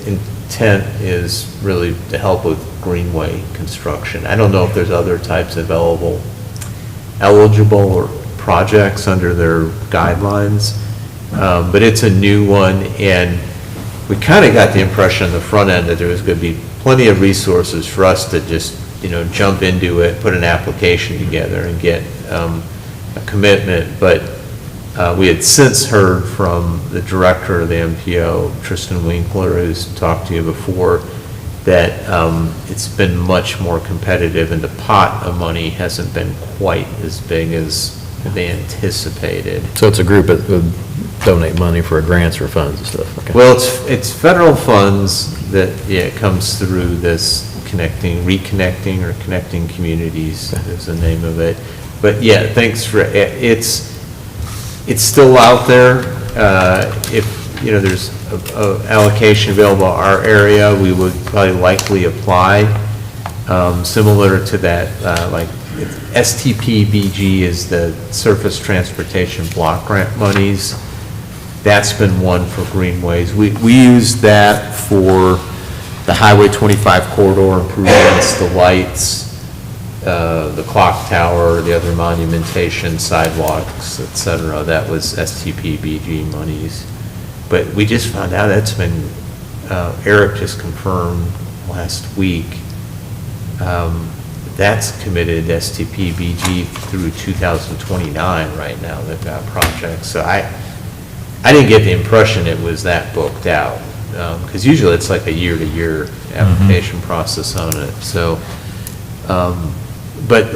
intent is really to help with greenway construction. I don't know if there's other types eligible or projects under their guidelines, but it's a new one, and we kind of got the impression on the front end that there was going to be plenty of resources for us to just, jump into it, put an application together and get a commitment, but we had since heard from the director of the MPO, Tristan Winkler, who's talked to you before, that it's been much more competitive, and the pot of money hasn't been quite as big as they anticipated. So it's a group that would donate money for grants or funds and stuff? Okay. Well, it's federal funds that, it comes through this reconnecting or connecting communities is the name of it. But yeah, thanks for, it's still out there. If, there's a allocation available in our area, we would probably likely apply, similar to that, like STPBG is the Surface Transportation Block Grant monies. That's been one for greenways. We used that for the Highway 25 corridor improvements, the lights, the clock tower, the other monumentation, sidewalks, et cetera, that was STPBG monies. But we just found out that's been, Eric just confirmed last week, that's committed STPBG through 2029 right now, they've got projects. So I didn't get the impression it was that booked out, because usually it's like a year-to-year application process on it, so. But,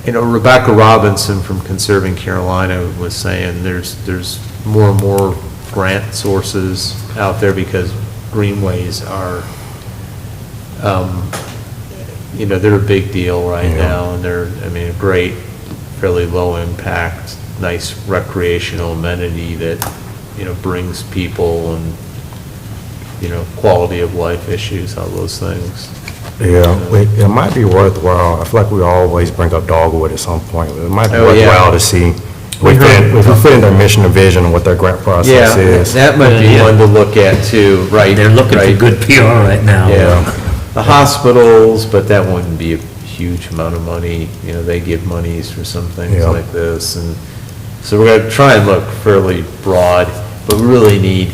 Rebecca Robinson from Conserving Carolina was saying there's more and more grant sources out there because greenways are, they're a big deal right now, and they're, a great, fairly low impact, nice recreational amenity that, brings people and, quality of life issues, all those things. Yeah, it might be worthwhile, I feel like we always bring up Dogwood at some point, it might be Oh, yeah. worthwhile to see if we fit in their mission and vision and what their grant process Yeah, is. that might be Yeah. one to look at too, right? They're looking for right. good PR right now. Yeah, the hospitals, but that wouldn't be a huge amount of money, they give monies for some things Yeah. like this, and so we're gonna try and look fairly broad, but we really need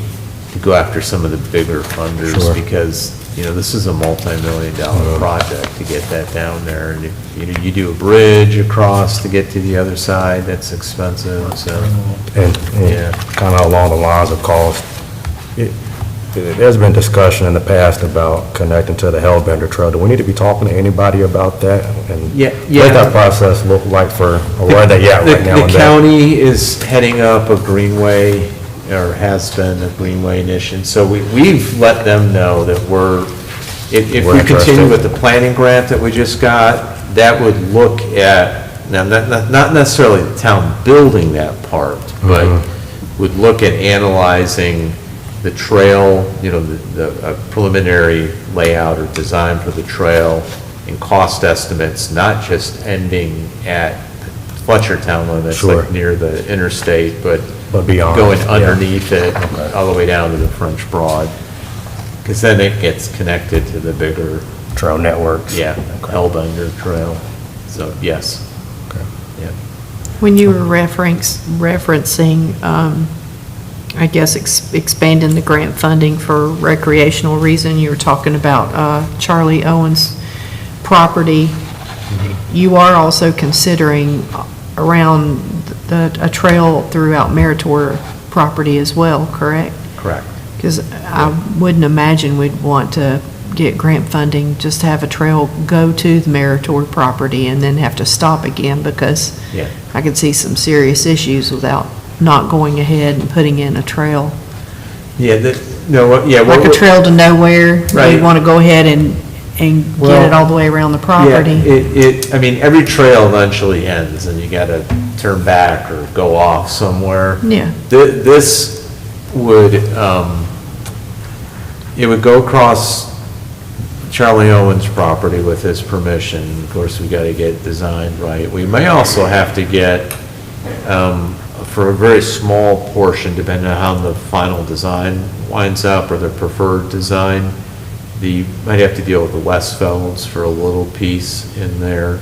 to go after some of the bigger funders, Sure. because, this is a multi-million-dollar project to get that down there, and if, you do a bridge across to get to the other side, that's expensive, so. And Yeah. kind of along the lines of cost, there's been discussion in the past about connecting to the Hellbender Trail. Do we need to be talking to anybody about that? And Yeah. what that process look like or where are they at right now? The in that? county is heading up a greenway, or has been a greenway initiative, so we've let them know that if We're we continue interested. with the planning grant that we just got, that would look at, now, not necessarily the town building that part, but would look at analyzing the trail, the preliminary layout or design for the trail, and cost estimates, not just ending at Fletcher town limits, Sure. like near the interstate, but beyond, going yeah. underneath it, all the way down to the French Broad, because then it gets connected to the bigger, Trail networks. Hellbender Trail, so, yes. Yeah. When you were referencing, I guess, expanding the grant funding for recreational reason, you were talking about Charlie Owens' property. You are also considering around a trail throughout Meritor property as well, correct? Correct. Because I wouldn't imagine we'd want to get grant funding just to have a trail go to the Meritor property and then have to stop again, because Yeah. I could see some serious issues without not going ahead and putting in a trail. Yeah, Like a trail to nowhere, Right. we want to go ahead and get Well, it all the way around the property. Yeah, every trail eventually ends, and you gotta turn back or go off somewhere. Yeah. This would, it would go across Charlie Owens' property with his permission. Of course, we gotta get it designed right. We may also have to get, for a very small portion, depending on how the final design winds up, or the preferred design, you might have to deal with the Westfelds for a little piece in there.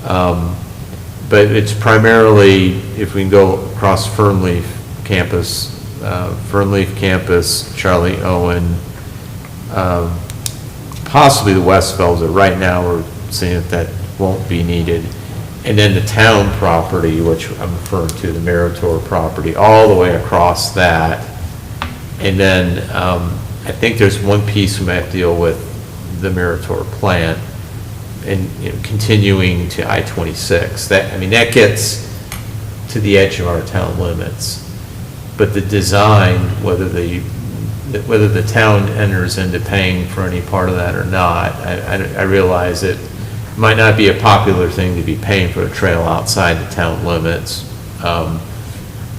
But it's primarily, if we can go across Fernleaf campus, Charlie Owen, possibly the Westfelds, but right now we're seeing that won't be needed. And then the town property, which I'm referring to, the Meritor property, all the way across that. And then I think there's one piece we might have to deal with, the Meritor plant, and continuing to I-26. That gets to the edge of our town limits. But the design, whether the town enters into paying for any part of that or not, I realize it might not be a popular thing to be paying for a trail outside the town limits.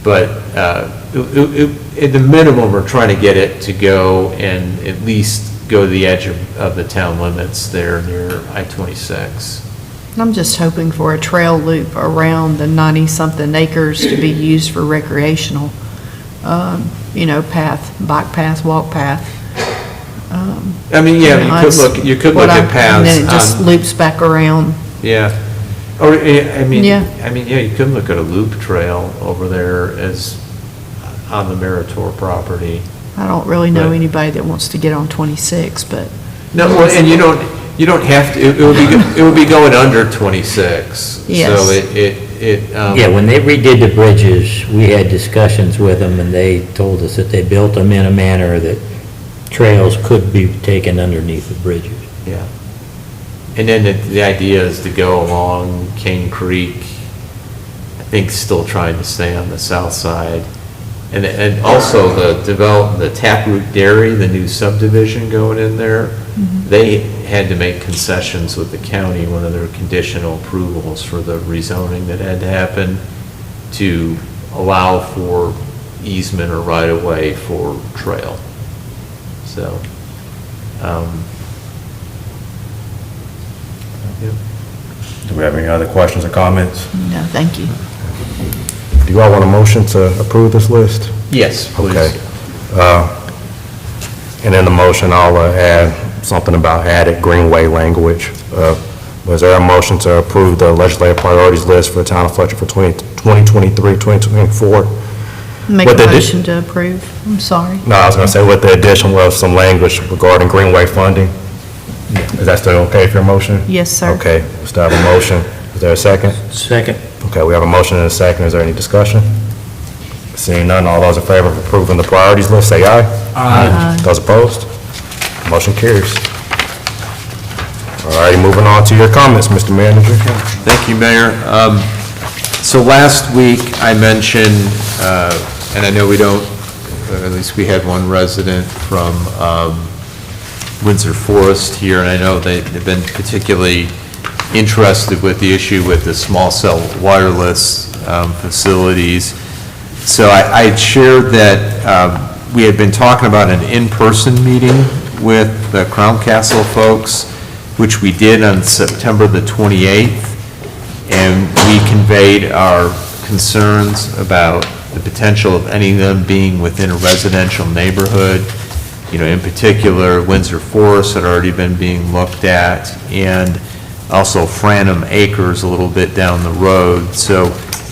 But at the minimum, we're trying to get it to go and at least go to the edge of the town limits there near I-26. I'm just hoping for a trail loop around the 90-something acres to be used for recreational, path, bike path, walk path. I mean, yeah, you could look at paths. And then it just on- loops back around. Yeah. Or, I mean, Yeah. yeah, you could look at a loop trail over there as on the Meritor property. I don't really know Right. anybody that wants to get on 26, but No, well, and you don't have to, it would be going under 26. Yes. So Yeah, when they redid the bridges, we had discussions with them, and they told us that they built them in a manner that trails could be taken underneath the bridges. Yeah. And then the idea is to go along Cane Creek, I think still trying to stay on the south side. And also the Taproot Dairy, the new subdivision going in there, they had to make concessions with the county, one of their conditional approvals for the rezoning that had to happen to allow for easement or right-of-way for trail. So, yeah. Do we have any other questions or comments? no, thank you. Do you all want a motion to approve this list? Yes, please. Okay. And in the motion, I'll add something about added greenway language. Was there a motion to approve the legislative priorities list for the town of Fletcher for 2023, 2024? Make What a they did- motion to approve. I'm sorry. No, I was going to say with the addition of some language regarding greenway funding. Is that still okay for your motion? Yes, sir. Okay, we still have a motion. Is there a second? Second. Okay, we have a motion and a second. Is there any discussion? Seeing none, all those in favor of approving the priorities list, say aye. Aye. Those opposed? Motion carries. All righty, moving on to your comments, Mr. Manager. Thank you, Mayor. So last week, I mentioned, and I know we don't, at least we had one resident from Windsor Forest here, and I know they've been particularly interested with the issue with the small cell wireless facilities. So I had shared that we had been talking about an in-person meeting with the Crown Castle folks, which we did on September the 28th, and we conveyed our concerns about the potential of any of them being within a residential neighborhood. You know, in particular, Windsor Forest had already been being looked at, and also Franham Acres a little bit down the road. So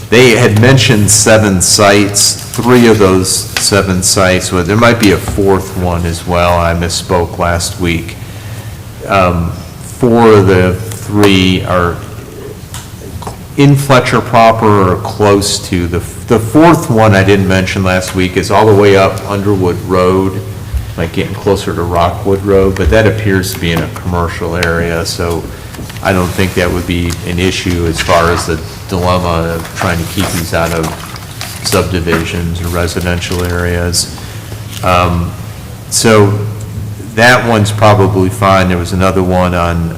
they had mentioned 7 sites. 3 of those 7 sites, well, there might be a 4th one as well. I misspoke last week. 4 of the 3 are in Fletcher proper or close to. The 4th one I didn't mention last week is all the way up Underwood Road, like getting closer to Rockwood Road, but that appears to be in a commercial area, so I don't think that would be an issue as far as the dilemma of trying to keep these out of subdivisions or residential areas. So that one's probably fine. There was another one on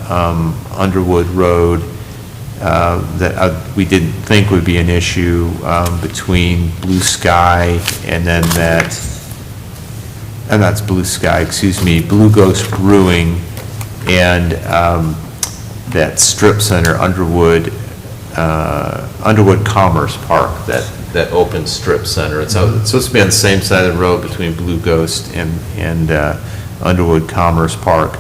Underwood Road that we didn't think would be an issue between Blue Sky and then that's Blue Sky, excuse me, Blue Ghost Brewing and that strip center, Underwood Commerce Park, that open strip center. It's supposed to be on the same side of the road between Blue Ghost and Underwood Commerce Park.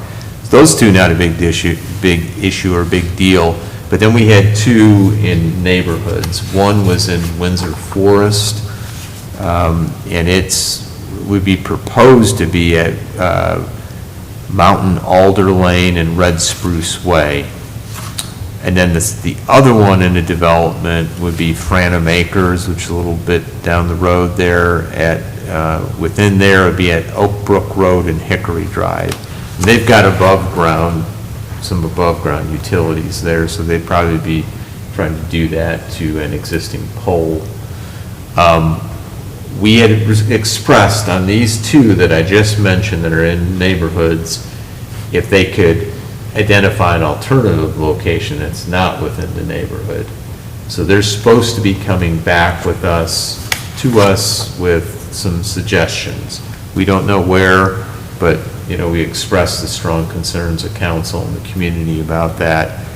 Those 2 not a big issue or big deal. But then we had 2 in neighborhoods. One was in Windsor Forest, and would be proposed to be at Mountain Alder Lane and Red Spruce Way. And then the other one in the development would be Franham Acres, which is a little bit down the road there. Within there would be at Oak Brook Road and Hickory Drive. And they've got some above-ground utilities there, so they'd probably be trying to do that to an existing pole. We had expressed on these 2 that I just mentioned that are in neighborhoods, if they could identify an alternative location that's not within the neighborhood. So they're supposed to be coming back to us with some suggestions. We don't know where, but, you know, we expressed the strong concerns of council and the community about that.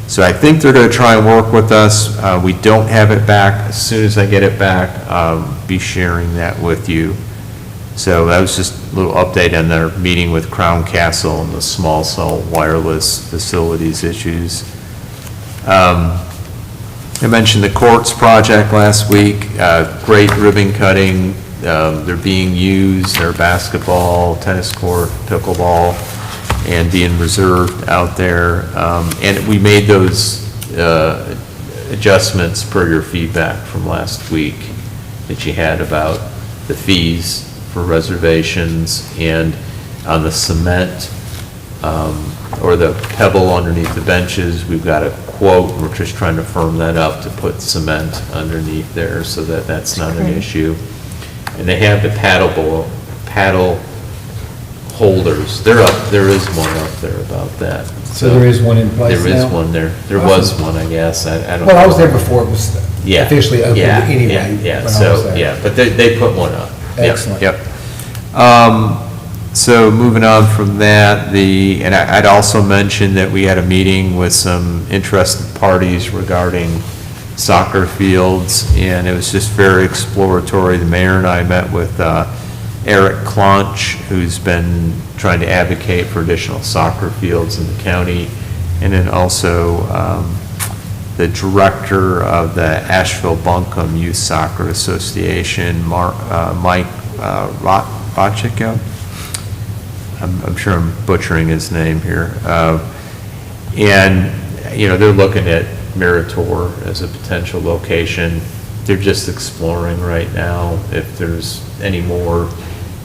So I think they're going to try and work with us. We don't have it back. As soon as I get it back, I'll be sharing that with you. So that was just a little update on their meeting with Crown Castle and the small cell wireless facilities issues. I mentioned the courts project last week, great ribbon cutting. They're being used, they're basketball, tennis court, pickleball, and being reserved out there. And we made those adjustments per your feedback from last week that you had about the fees for reservations and on the cement or the pebble underneath the benches. We've got a quote, we're just trying to firm that up to put cement underneath there so that that's not an issue. And they have the paddle holders. They're up, there is one up there about that. So there is one in place now? There is one there. There was one, I guess. I don't know. Well, I was there before it was Yeah. officially opened Yeah, anyway. yeah, yeah. when I was So, there. yeah, but they put one up. Yep, Excellent. Yep. So moving on from that, and I'd also mentioned that we had a meeting with some interested parties regarding soccer fields, and it was just very exploratory. The mayor and I met with Eric Claunch, who's been trying to advocate for additional soccer fields in the county, and then also the director of the Asheville Buncombe Youth Soccer Association, Mike Rochico. I'm sure I'm butchering his name here. And, you know, they're looking at Meritor as a potential location. They're just exploring right now if there's any more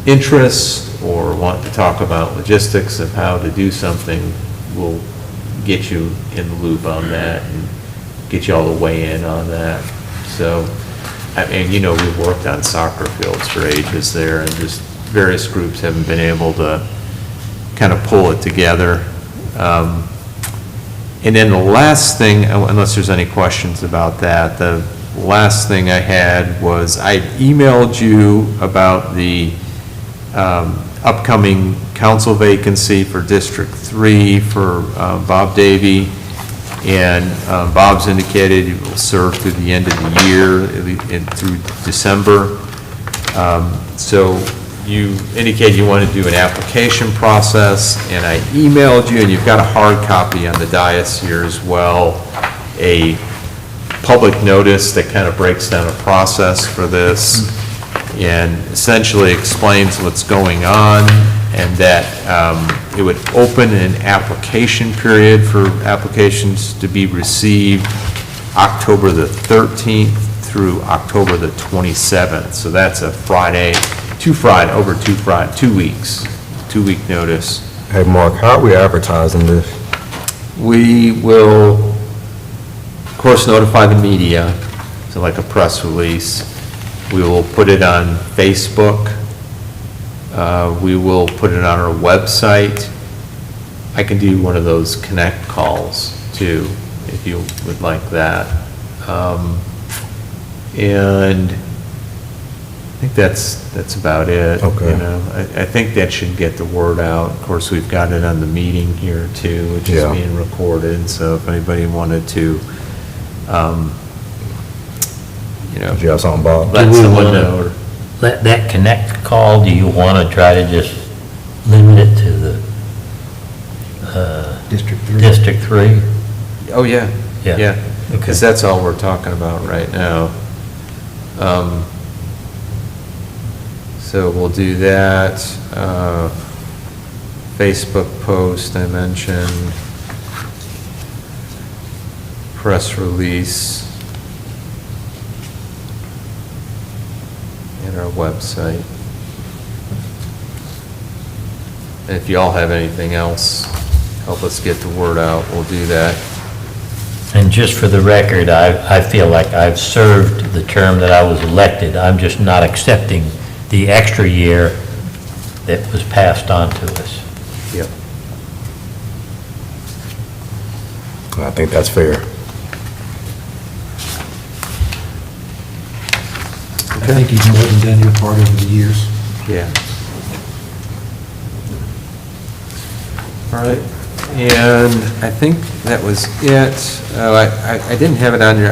interest or want to talk about logistics of how to do something. We'll get you in the loop on that and get you all the way in on that. So, I mean, you know, we've worked on soccer fields for ages there, and just various groups haven't been able to kind of pull it together. And then the last thing, unless there's any questions about that, the last thing I had was I emailed you about the upcoming council vacancy for District 3 for Bob Davy. And Bob's indicated he will serve through the end of the year, through December. So you indicated you want to do an application process, and I emailed you, and you've got a hard copy on the dais here as well, a public notice that kind of breaks down a process for this and essentially explains what's going on, and that it would open an application period for applications to be received October the 13th through October the 27th. So that's a Friday, 2 weeks, 2-week notice. Hey, Mark, how are we advertising this? We will, of course, notify the media, so like a press release. We will put it on Facebook. We will put it on our website. I can do one of those connect calls too, if you would like that. And I think that's about it. Okay. You know, I think that should get the word out. Of course, we've got it on the meeting here too, which is Yeah. being recorded, so if anybody wanted to, you know, Did you have something, Bob? let Do we someone wanna- know. That connect call, do you want to try to just limit it to the District 3. District 3? Oh, yeah. Yeah. Yeah, Okay. because that's all we're talking about right now. So we'll do that. Facebook post I mentioned. Press release. And our website. And if y'all have anything else, help us get the word out, we'll do that. And just for the record, I feel like I've served the term that I was elected. I'm just not accepting the extra year that was passed on to us. Yep. I think that's fair. I think he's more than done your part over the years. Yeah. All right, and I think that was it. I didn't have it on here,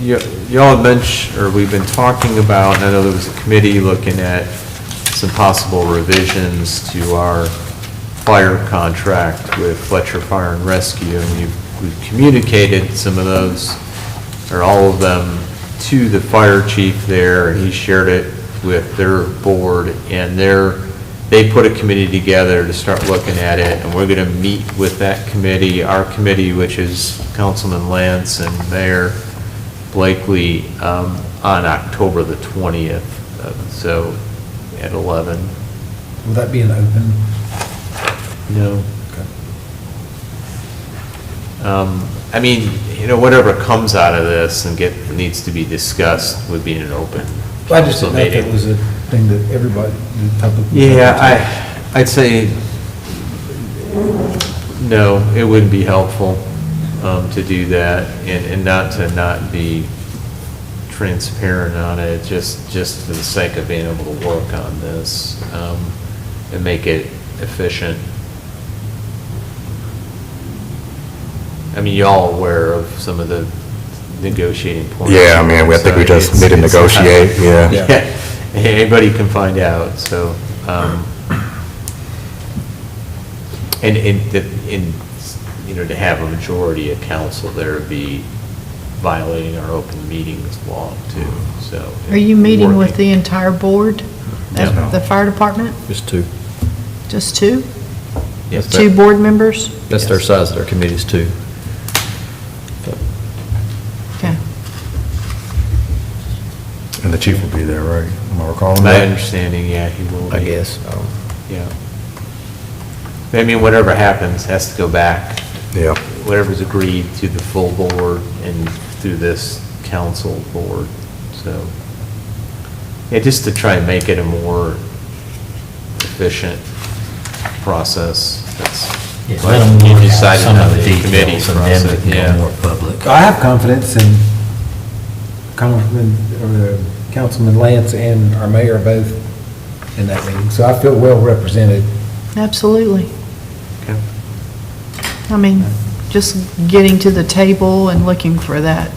y'all had mentioned, or we've been talking about, and I know there was a committee looking at some possible revisions to our fire contract with Fletcher Fire and Rescue, and we've communicated some of those, or all of them, to the fire chief there, and he shared it with their board, and they put a committee together to start looking at it, and we're going to meet with that committee, our committee, which is Councilman Lance and Mayor Blakely, on October the 20th, so at 11. Will that be an open? No. I mean, whatever comes out of this and needs to be discussed would be in an open I just council didn't know if meeting. it was a thing that everybody, the public. Yeah, I'd say, no, it wouldn't be helpful to do that, and not be transparent on it, just for the sake of being able to work on this, and make it efficient. I mean, y'all aware of some of the negotiating points? Yeah, I mean, I think we just need to negotiate, yeah. Yeah, anybody can find out, so, to have a majority of council there be violating our open meetings law too, so. Are you meeting with working. the entire board No. at the fire department? Just two. Just two? Yes, Two board members? That's their size of their committees, two. Okay. And the chief will be there, right? Am I recalling my that? understanding, yeah, he will be. I guess. Yeah. I mean, whatever happens has to go back, Yeah. whatever's agreed to the full board and through this council board, so. Yeah, just to try and make it a more efficient process, that's. Yeah, let them You work out decided some on of the the committee details, and then process, we can yeah. go more public. I have confidence in Councilman Lance and our mayor both in that meeting, so I feel well represented. Absolutely. Okay. I mean, just getting to the table and looking for that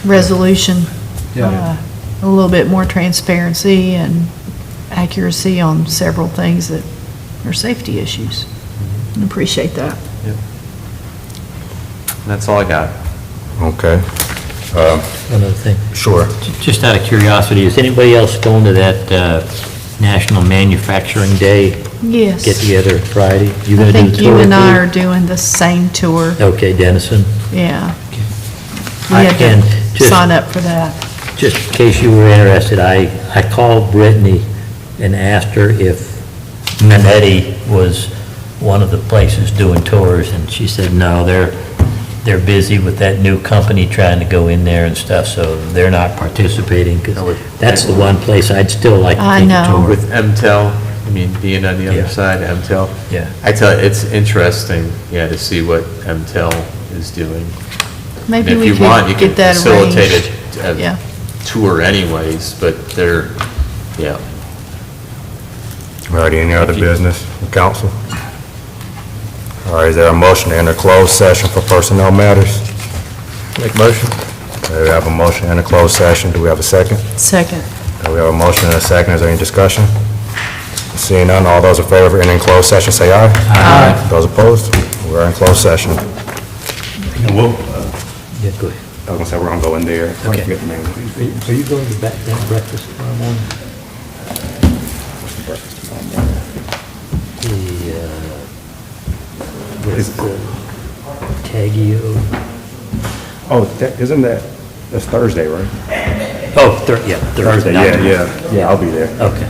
resolution. Yeah. A little bit more transparency and accuracy on several things that are safety issues. I appreciate that. Yep. That's all I got. Okay. Another thing. Sure. Just out of curiosity, is anybody else going to that National Manufacturing Day Yes. get-together Friday? You I gonna do think the you tour, and I too? are doing the same tour. Okay, Dennison. Yeah. We I had can to just- sign up for that. Just in case you were interested, I called Brittany and asked her if Manetti was one of the places doing tours, and she said, no, they're busy with that new company trying to go in there and stuff, so they're not participating, because that's the one place I'd still like to I take a know. tour. With MTEL, I mean, being on the other Yeah. side, MTEL. Yeah. I tell you, it's interesting, yeah, to see what MTEL is doing. Maybe And we if you want, you could can get that facilitate arranged. a Yeah. tour anyways, but they're, yeah. All right, any other Thank you. business from council? All right, is there a motion to enter closed session for personnel matters? Make a motion? Okay, we have a motion to enter closed session. Do we have a second? Second. Okay, we have a motion and a second. Is there any discussion? Seeing none, all those in favor of entering closed session, say aye. Aye. Those opposed? We're in closed session. And we'll, Yeah, go ahead. I was gonna say, we're gonna go in there. I Okay. forget the name. So you going to that breakfast tomorrow morning? With Tagio. Oh, isn't that's Thursday, right? Oh, yeah, Thursday. Yeah, I'll be there. Okay.